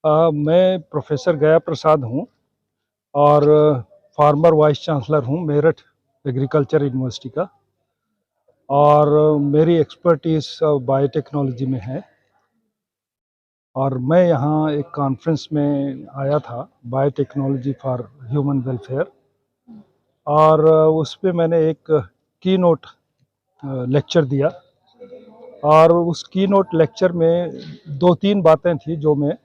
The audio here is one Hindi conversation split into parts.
मैं प्रोफेसर गया प्रसाद हूँ और फार्मर वाइस चांसलर हूँ मेरठ एग्रीकल्चर यूनिवर्सिटी का। और मेरी एक्सपर्टीज़ बायोटेक्नोलॉजी में है और मैं यहाँ एक कॉन्फ्रेंस में आया था, बायोटेक्नोलॉजी फॉर ह्यूमन वेलफेयर, और उस पे मैंने एक की नोट लेक्चर दिया। और उस की नोट लेक्चर में 2-3 बातें थी जो मैं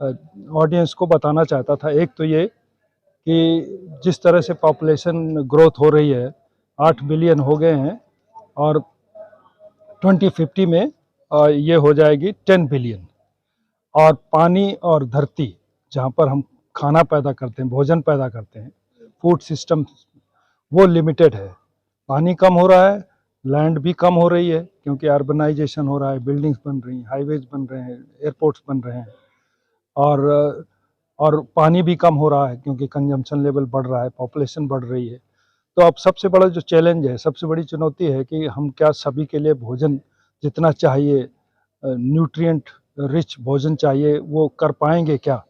ऑडियंस को बताना चाहता था। एक तो ये कि जिस तरह से पॉपुलेशन ग्रोथ हो रही है, 8 बिलियन हो गए हैं और 2050 में ये हो जाएगी 10 बिलियन। और पानी और धरती जहाँ पर हम खाना पैदा करते हैं, भोजन पैदा करते हैं, फूड सिस्टम, वो लिमिटेड है। पानी कम हो रहा है, लैंड भी कम हो रही है क्योंकि अर्बनाइजेशन हो रहा है, बिल्डिंग्स बन रही हैं, हाईवेज बन रहे हैं, एयरपोर्ट्स बन रहे हैं। और पानी भी कम हो रहा है क्योंकि कंजम्पशन लेवल बढ़ रहा है, पॉपुलेशन बढ़ रही है। तो अब सबसे बड़ा जो चैलेंज है, सबसे बड़ी चुनौती है कि हम क्या सभी के लिए भोजन जितना चाहिए, न्यूट्रिएंट रिच भोजन चाहिए, वो कर पाएंगे क्या?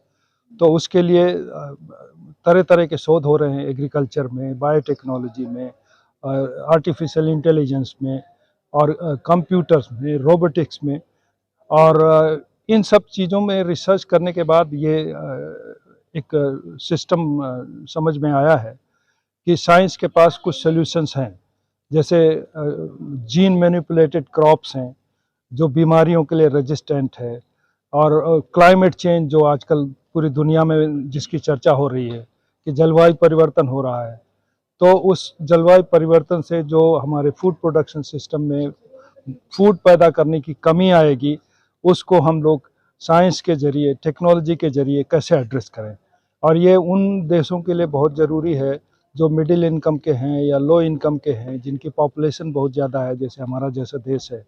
तो उसके लिए तरह तरह के शोध हो रहे हैं, एग्रीकल्चर में, बायोटेक्नोलॉजी में, आर्टिफिशियल इंटेलिजेंस में, और कंप्यूटर्स में, रोबोटिक्स में। और इन सब चीज़ों में रिसर्च करने के बाद ये एक सिस्टम समझ में आया है कि साइंस के पास कुछ सॉल्यूशंस हैं। जैसे जीन मैनिपुलेटेड क्रॉप्स हैं जो बीमारियों के लिए रेजिस्टेंट है, और क्लाइमेट चेंज जो आजकल पूरी दुनिया में जिसकी चर्चा हो रही है कि जलवायु परिवर्तन हो रहा है, तो उस जलवायु परिवर्तन से जो हमारे फूड प्रोडक्शन सिस्टम में फूड पैदा करने की कमी आएगी, उसको हम लोग साइंस के ज़रिए, टेक्नोलॉजी के ज़रिए कैसे एड्रेस करें। और ये उन देशों के लिए बहुत ज़रूरी है जो मिडिल इनकम के हैं या लो इनकम के हैं, जिनकी पॉपुलेशन बहुत ज़्यादा है, जैसे हमारा जैसा देश है।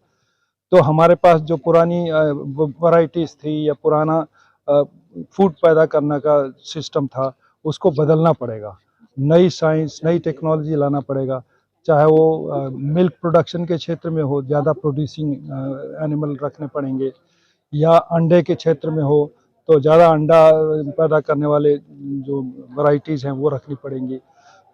तो हमारे पास जो पुरानी वैराइटीज़ थी या पुराना फूड पैदा करने का सिस्टम था, उसको बदलना पड़ेगा। नई साइंस, नई टेक्नोलॉजी लाना पड़ेगा, चाहे वो मिल्क प्रोडक्शन के क्षेत्र में हो, ज़्यादा प्रोड्यूसिंग एनिमल रखने पड़ेंगे, या अंडे के क्षेत्र में हो तो ज़्यादा अंडा पैदा करने वाले जो वैराइटीज़ हैं वो रखनी पड़ेंगी।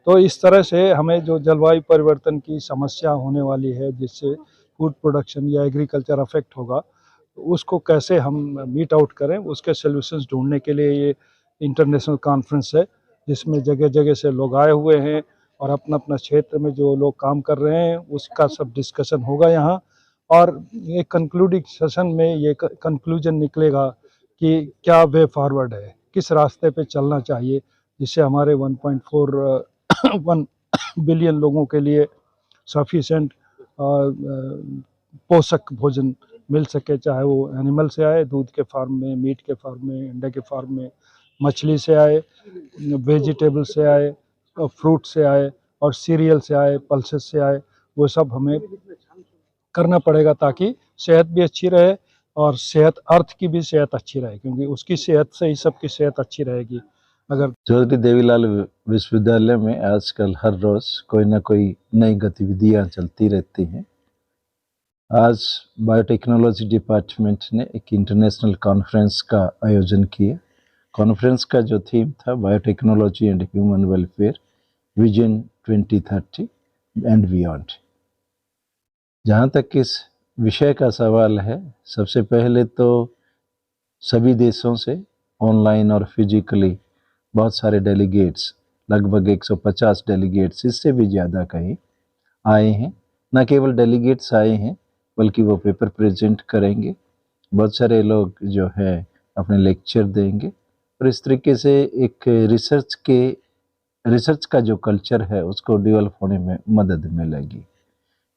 तो इस तरह से हमें जो जलवायु परिवर्तन की समस्या होने वाली है, जिससे फूड प्रोडक्शन या एग्रीकल्चर अफेक्ट होगा, तो उसको कैसे हम मीट आउट करें, उसके सॉल्यूशंस ढूंढने के लिए ये इंटरनेशनल कॉन्फ्रेंस है, जिसमें जगह जगह से लोग आए हुए हैं और अपना अपना क्षेत्र में जो लोग काम कर रहे हैं उसका सब डिस्कशन होगा यहाँ। और एक कंक्लूडिंग सेशन में ये कंक्लूजन निकलेगा कि क्या वे फॉरवर्ड है, किस रास्ते पे चलना चाहिए, जिससे हमारे 1.41 बिलियन लोगों के लिए सफिशेंट पोषक भोजन मिल सके, चाहे वो एनिमल से आए, दूध के फार्म में, मीट के फार्म में, अंडे के फार्म में, मछली से आए, वेजिटेबल से आए, फ्रूट से आए, और सीरियल से आए, पल्सेस से आए। वो सब हमें करना पड़ेगा ताकि सेहत भी अच्छी रहे और सेहत, अर्थ की भी सेहत अच्छी रहे, क्योंकि उसकी सेहत से ही सबकी सेहत अच्छी रहेगी। अगर चौधरी देवीलाल विश्वविद्यालय में आजकल हर रोज कोई ना कोई नई गतिविधियां चलती रहती हैं। आज बायोटेक्नोलॉजी डिपार्टमेंट ने एक इंटरनेशनल कॉन्फ्रेंस का आयोजन किया। कॉन्फ्रेंस का जो थीम था biotechnology and human welfare vision 2030 and beyond. जहाँ तक इस विषय का सवाल है, सबसे पहले तो सभी देशों से ऑनलाइन और फिजिकली बहुत सारे डेलीगेट्स, लगभग 150 डेलीगेट्स, इससे भी ज़्यादा कहीं आए हैं। न केवल डेलीगेट्स आए हैं बल्कि वो पेपर प्रेजेंट करेंगे, बहुत सारे लोग जो है अपने लेक्चर देंगे, और इस तरीके से एक रिसर्च का जो कल्चर है उसको डेवलप होने में मदद मिलेगी।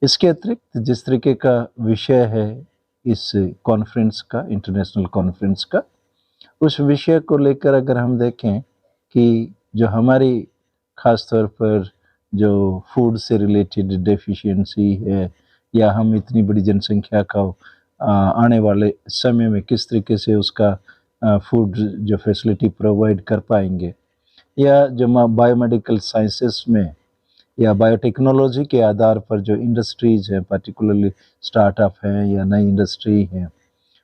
इसके अतिरिक्त जिस तरीके का विषय है इस कॉन्फ्रेंस का, इंटरनेशनल कॉन्फ्रेंस का, उस विषय को लेकर अगर हम देखें कि जो हमारी ख़ास तौर पर जो फूड से रिलेटेड डेफिशिएंसी है, या हम इतनी बड़ी जनसंख्या का आने वाले समय में किस तरीके से उसका फूड जो फैसिलिटी प्रोवाइड कर पाएंगे, या जो बायोमेडिकल साइंसेस में या बायोटेक्नोलॉजी के आधार पर जो इंडस्ट्रीज़ हैं, पर्टिकुलरली स्टार्टअप हैं या नई इंडस्ट्री हैं,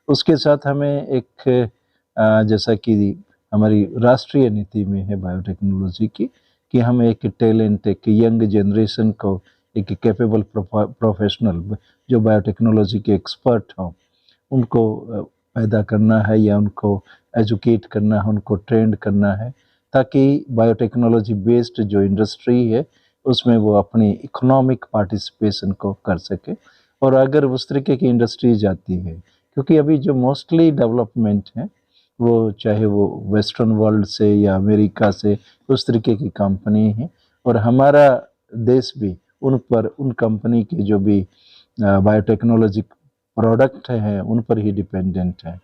उसके साथ हमें एक जैसा कि हमारी राष्ट्रीय नीति में है बायोटेक्नोलॉजी की, कि हम एक टैलेंट, एक यंग जनरेशन को, एक कैपेबल प्रोफेशनल जो बायोटेक्नोलॉजी के एक्सपर्ट हों, उनको पैदा करना है या उनको एजुकेट करना है, उनको ट्रेंड करना है, ताकि बायोटेक्नोलॉजी बेस्ड जो इंडस्ट्री है उसमें वो अपनी इकोनॉमिक पार्टिसिपेशन को कर सके। और अगर उस तरीके की इंडस्ट्री जाती है, क्योंकि अभी जो मोस्टली डेवलपमेंट है वो चाहे वो वेस्टर्न वर्ल्ड से या अमेरिका से उस तरीके की कंपनी है, और हमारा देश भी उन कंपनी के जो भी बायोटेक्नोलॉजी प्रोडक्ट हैं उन पर ही डिपेंडेंट है।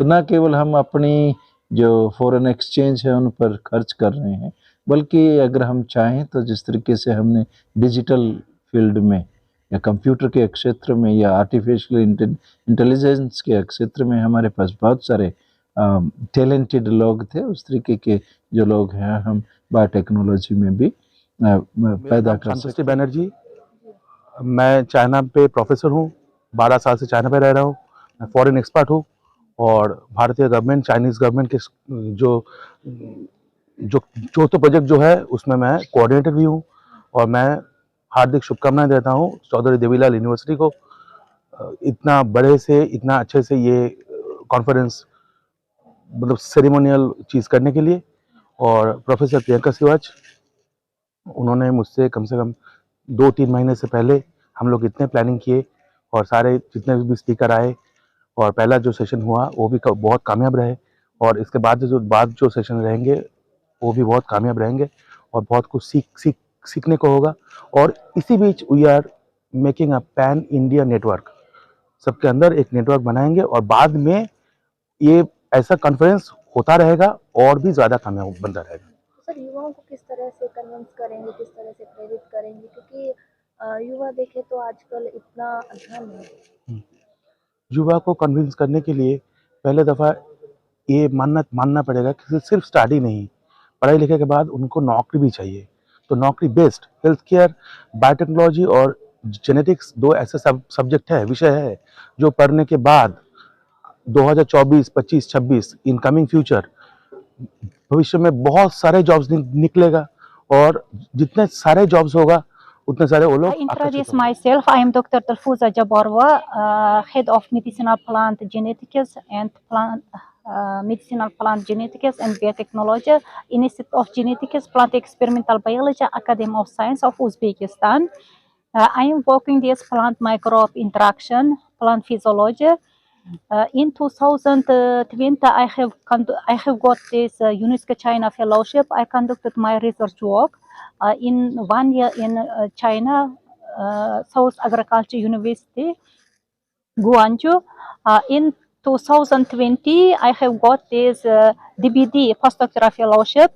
तो ना केवल हम अपनी जो फॉरेन एक्सचेंज है उन पर खर्च कर रहे हैं, बल्कि अगर हम चाहें तो जिस तरीके से हमने डिजिटल फील्ड में या कंप्यूटर के क्षेत्र में या आर्टिफिशियल इंटेलिजेंस के क्षेत्र में हमारे पास बहुत सारे टैलेंटेड लोग थे, उस तरीके के जो लोग हैं हम बायोटेक्नोलॉजी में भी पैदा कर सकते हैं। बनर्जी, मैं चाइना पे प्रोफेसर हूँ, 12 साल से चाइना पे रह रहा हूँ, मैं फॉरेन एक्सपर्ट हूँ और भारतीय गवर्नमेंट, चाइनीज़ गवर्नमेंट के जो चौथे प्रोजेक्ट जो है उसमें मैं कोऑर्डिनेटर भी हूँ और मैं हार्दिक शुभकामनाएं देता हूँ चौधरी देवीलाल यूनिवर्सिटी को इतना बड़े से, इतना अच्छे से ये कॉन्फ्रेंस मतलब सेरेमोनियल चीज़ करने के लिए। और प्रोफेसर प्रियंका सिवाच, उन्होंने मुझसे कम से कम 2-3 महीने से पहले हम लोग इतने प्लानिंग किए और सारे जितने भी स्पीकर आए और पहला जो सेशन हुआ वो भी बहुत कामयाब रहे, और इसके बाद जो सेशन रहेंगे वो भी बहुत कामयाब रहेंगे और बहुत कुछ सीखने को होगा। और इसी बीच we are making a pan India network, सबके अंदर एक नेटवर्क बनाएंगे और बाद में ये ऐसा कॉन्फ्रेंस होता रहेगा और भी ज़्यादा कामयाब बनता रहेगा। सर, युवाओं को किस तरह से कन्विंस करेंगे, किस तरह से प्रेरित करेंगे, क्योंकि युवा देखे तो आजकल इतना अध्ययन है। युवा को कन्विंस करने के लिए पहले दफ़ा ये मानना पड़ेगा कि सिर्फ स्टडी नहीं, पढ़ाई लिखे के बाद उनको नौकरी भी चाहिए। तो नौकरी बेस्ड हेल्थ केयर, बायोटेक्नोलॉजी और जेनेटिक्स 2 ऐसे सब्जेक्ट है, विषय है जो पढ़ने के बाद 2024, 25, 26 इन कमिंग फ्यूचर भविष्य में बहुत सारे जॉब्स निकलेगा और जितने सारे जॉब्स होगा उतने सारे वो लोग। I introduce myself. I am Dr. Talfuza Jabarwa, head of medicinal plant genetics and medicinal plant genetics and biotechnology, Institute of Genetics, Plant Experimental Biology, Academy of Science of Uzbekistan. I am working this plant microbe interaction, plant physiology. In 2020, I have got this UNESCO China Fellowship. I conducted my research work in 1 year in China, South Agriculture University, Guangzhou. In 2020, I have got this DBD postdoctoral fellowship.